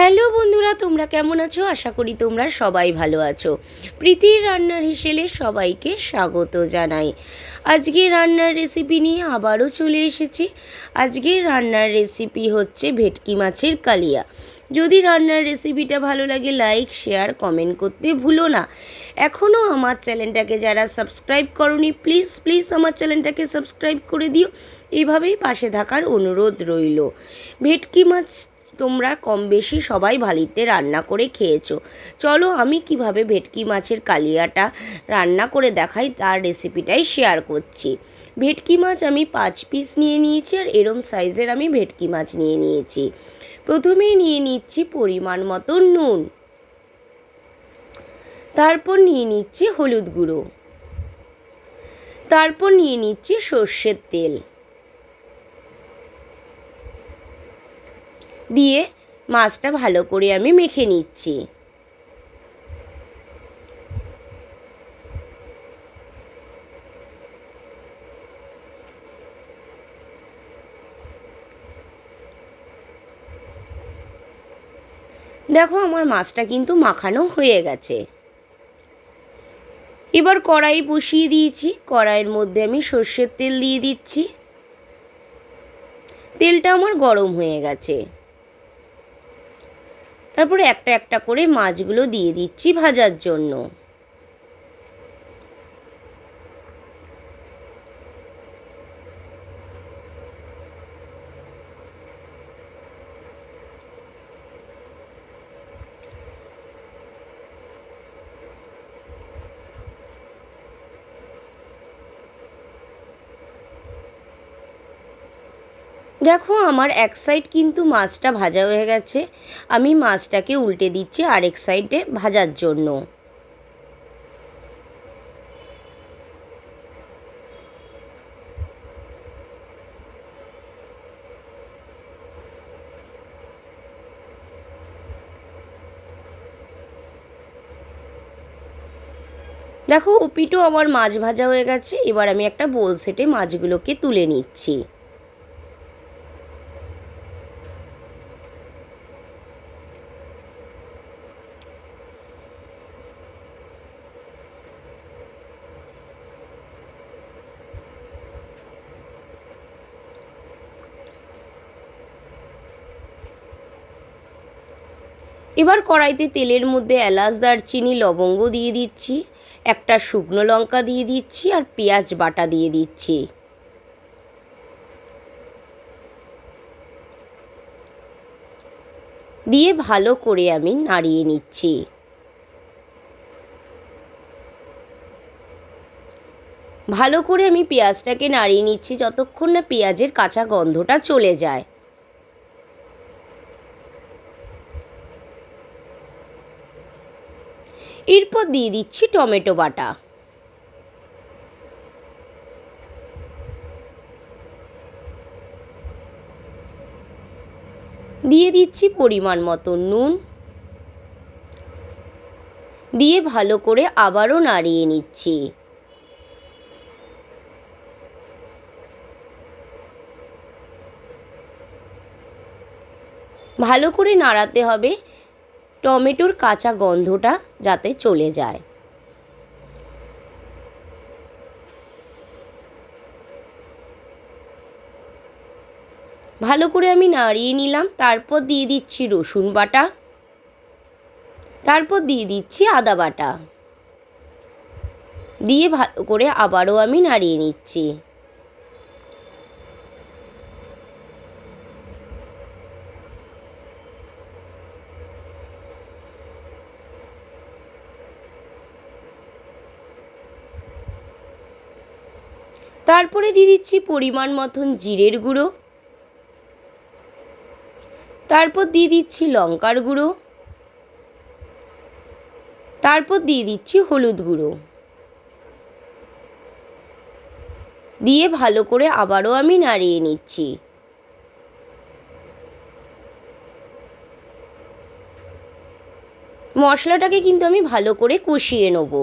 Hello বন্ধুরা, তোমরা কেমন আছো? আশা করি তোমরা সবাই ভালো আছো। প্রীতির রান্নার হিসেলে সবাইকে স্বাগত জানাই। আজকে রান্নার রেসিপি নিয়ে আবারও চলে এসেছি। আজকে রান্নার রেসিপি হচ্ছে ভেটকি মাছের কালিয়া। যদি রান্নার রেসিপিটা ভালো লাগে লাইক শেয়ার কমেন্ট করতে ভুলো না। এখনও আমার চ্যানেলটাকে যারা সাবস্ক্রাইব করোনি প্লিজ প্লিজ আমার চ্যানেলটাকে সাবস্ক্রাইব করে দিও। এইভাবেই পাশে থাকার অনুরোধ রইল। ভেটকি মাছ তোমরা কম বেশি সবাই বাড়িতে রান্না করে খেয়েছো। চলো আমি কিভাবে ভেটকি মাছের কালিয়াটা রান্না করে দেখাই তার রেসিপিটাই শেয়ার করছি। ভেটকি মাছ আমি 5 পিস নিয়ে নিয়েছি, আর এরম সাইজের আমি ভেটকি মাছ নিয়ে নিয়েছি। প্রথমেই নিয়ে নিচ্ছি পরিমাণ মতো নুন, তারপর নিয়ে নিচ্ছি হলুদ গুঁড়ো, তারপর নিয়ে নিচ্ছি সর্ষের তেল, দিয়ে মাছটা ভালো করে আমি মেখে নিচ্ছি। দেখো আমার মাছটা কিন্তু মাখানো হয়ে গেছে। এবার কড়াই বসিয়ে দিয়েছি, কড়াইয়ের মধ্যে আমি সর্ষের তেল দিয়ে দিচ্ছি। তেলটা আমার গরম হয়ে গেছে। তারপরে একটা একটা করে মাছগুলো দিয়ে দিচ্ছি ভাজার জন্য। দেখো আমার এক সাইড কিন্তু মাছটা ভাজা হয়ে গেছে। আমি মাছটাকে উল্টে দিচ্ছি আরেক সাইডে ভাজার জন্য। দেখো উপিটো আমার মাছ ভাজা হয়ে গেছে। এবার আমি একটা বোল সেটে মাছগুলোকে তুলে নিচ্ছি। এবার কড়াইতে তেলের মধ্যে এলাচ দারচিনি লবঙ্গ দিয়ে দিচ্ছি, একটা শুকনো লঙ্কা দিয়ে দিচ্ছি, আর পেঁয়াজ বাটা দিয়ে দিচ্ছি। দিয়ে ভালো করে আমি নাড়িয়ে নিচ্ছি। ভালো করে আমি পেঁয়াজটাকে নাড়িয়ে নিচ্ছি যতক্ষণ না পেঁয়াজের কাঁচা গন্ধটা চলে যায়। এরপর দিয়ে দিচ্ছি টমেটো বাটা, দিয়ে দিচ্ছি পরিমাণ মতো নুন, দিয়ে ভালো করে আবারও নাড়িয়ে নিচ্ছি। ভালো করে নাড়াতে হবে, টমেটোর কাঁচা গন্ধটা যাতে চলে যায়। ভালো করে আমি নাড়িয়ে নিলাম। তারপর দিয়ে দিচ্ছি রসুন বাটা, তারপর দিয়ে দিচ্ছি আদা বাটা, দিয়ে ভালো করে আবারও আমি নাড়িয়ে নিচ্ছি। তারপরে দিয়ে দিচ্ছি পরিমাণ মতন জিরের গুঁড়ো, তারপর দিয়ে দিচ্ছি লঙ্কার গুঁড়ো, তারপর দিয়ে দিচ্ছি হলুদ গুঁড়ো, দিয়ে ভালো করে আবারও আমি নাড়িয়ে নিচ্ছি। মশলাটাকে কিন্তু আমি ভালো করে কষিয়ে নেব।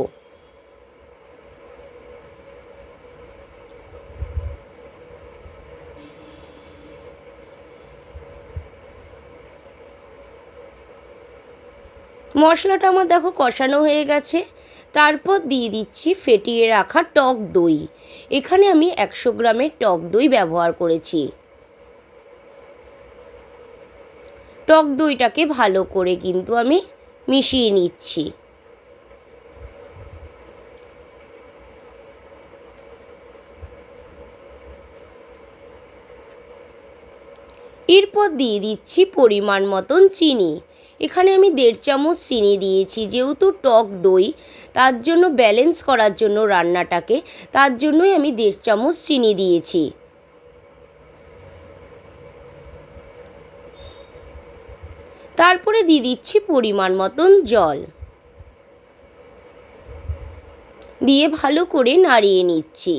মশলাটা আমার দেখো কষানো হয়ে গেছে। তারপর দিয়ে দিচ্ছি ফেটিয়ে রাখা টক দই। এখানে আমি 100 গ্রামের টক দই ব্যবহার করেছি। টক দইটাকে ভালো করে কিন্তু আমি মিশিয়ে নিচ্ছি। এরপর দিয়ে দিচ্ছি পরিমাণ মতন চিনি। এখানে আমি 1.5 চামচ চিনি দিয়েছি, যেহেতু টক দই, তার জন্য ব্যালেন্স করার জন্য রান্নাটাকে, তার জন্যই আমি 1.5 চামচ চিনি দিয়েছি। তারপরে দিয়ে দিচ্ছি পরিমাণ মতন জল, দিয়ে ভালো করে নাড়িয়ে নিচ্ছি।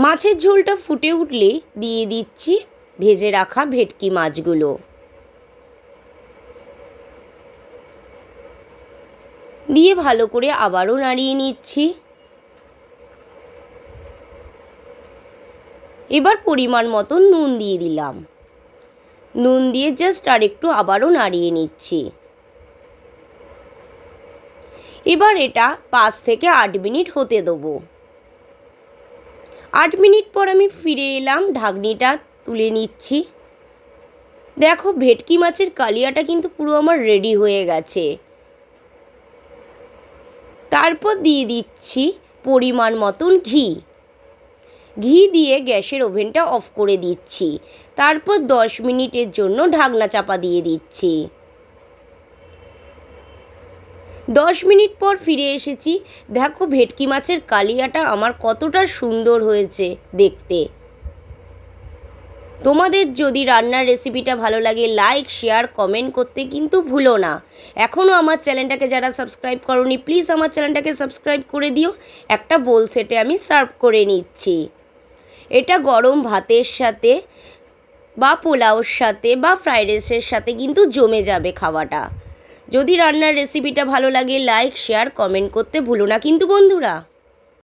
মাছের ঝোলটা ফুটে উঠলে দিয়ে দিচ্ছি ভেজে রাখা ভেটকি মাছগুলো, দিয়ে ভালো করে আবারও নাড়িয়ে নিচ্ছি। এবার পরিমাণ মতন নুন দিয়ে দিলাম, নুন দিয়ে জাস্ট আর একটু আবারও নাড়িয়ে নিচ্ছি। এবার এটা 5 থেকে 8 মিনিট হতে দেবো। 8 মিনিট পর আমি ফিরে এলাম, ঢাকনিটা তুলে নিচ্ছি। দেখো ভেটকি মাছের কালিয়াটা কিন্তু পুরো আমার রেডি হয়ে গেছে। তারপর দিয়ে দিচ্ছি পরিমাণ মতন ঘি, ঘি দিয়ে গ্যাসের ওভেনটা অফ করে দিচ্ছি। তারপর 10 মিনিটের জন্য ঢাকনা চাপা দিয়ে দিচ্ছি। 10 মিনিট পর ফিরে এসেছি। দেখো ভেটকি মাছের কালিয়াটা আমার কতটা সুন্দর হয়েছে দেখতে। তোমাদের যদি রান্নার রেসিপিটা ভালো লাগে, লাইক শেয়ার কমেন্ট করতে কিন্তু ভুলো না। এখনও আমার চ্যানেলটাকে যারা সাবস্ক্রাইব করোনি, প্লিজ আমার চ্যানেলটাকে সাবস্ক্রাইব করে দিও। একটা বোল সেটে আমি সার্ভ করে নিচ্ছি। এটা গরম ভাতের সাথে বা পোলাওর সাথে বা ফ্রাইড রাইসের সাথে কিন্তু জমে যাবে খাওয়াটা। যদি রান্নার রেসিপিটা ভালো লাগে, লাইক শেয়ার কমেন্ট করতে ভুলো না কিন্তু বন্ধুরা।